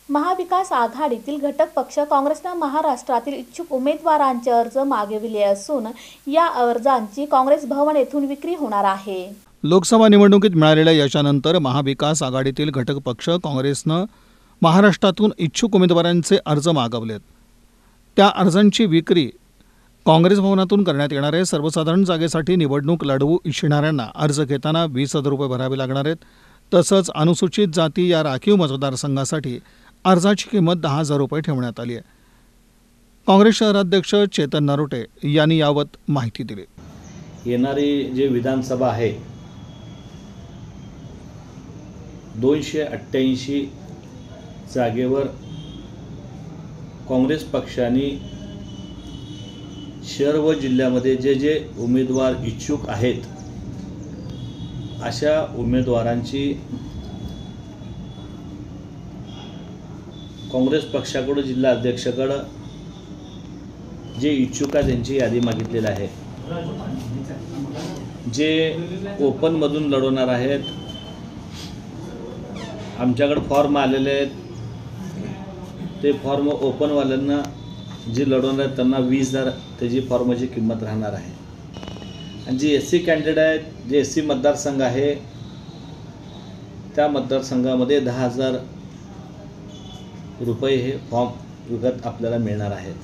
महाविकास आघाडीतील घटक पक्ष काँग्रेसने महाराष्ट्रातील इच्छुक उमेदवारांचे अर्ज मागविले असून या अर्जांची काँग्रेस भवन येथून विक्री होणार आहे। लोकसभा निवडणुकीत मिळालेल्या यशानंतर महाविकास आघाडीतील घटक पक्ष काँग्रेसनं महाराष्ट्रातून इच्छुक उमेदवारांचे अर्ज मागवलेत। त्या अर्जांची विक्री काँग्रेस भवनातून करण्यात येणार आहे। सर्वसाधारण जागेसाठी निवडणूक लढवू इच्छिणाऱ्यांना अर्ज घेताना 20,000 रुपये भरावे लागणार आहेत। तसंच अनुसूचित जाती या राखीव मतदारसंघासाठी अर्जाची किंमत 10,000 रुपये ठेवण्यात आली आहे। काँग्रेस शहराध्यक्ष चेतन नरोटे यांनी याबाबत माहिती दिली। येणारी जे विधानसभा आहे 288 जागेवर काँग्रेस पक्षाने शहर व जिल्ह्यामध्ये जे उमेदवार इच्छुक आहेत अशा उमेदवारांची काँग्रेस पक्षाकडून जिल्हा अध्यक्षाकडे जे इच्छुक आहेत त्यांची यादी मागितलेली आहे। जे ओपनमधून लढवणार आहेत आमच्याकडे फॉर्म आलेले आहेत, ते फॉर्म ओपनवाल्यांना जे लढवणार आहेत त्यांना 20,000 त्याची फॉर्मची किंमत राहणार आहे। आणि जे SC कॅन्डिडेट आहेत, जे SC मतदारसंघ आहे त्या मतदारसंघामध्ये 10,000 रुपये हे फॉर्म विकत आपल्याला मिळणार आहेत।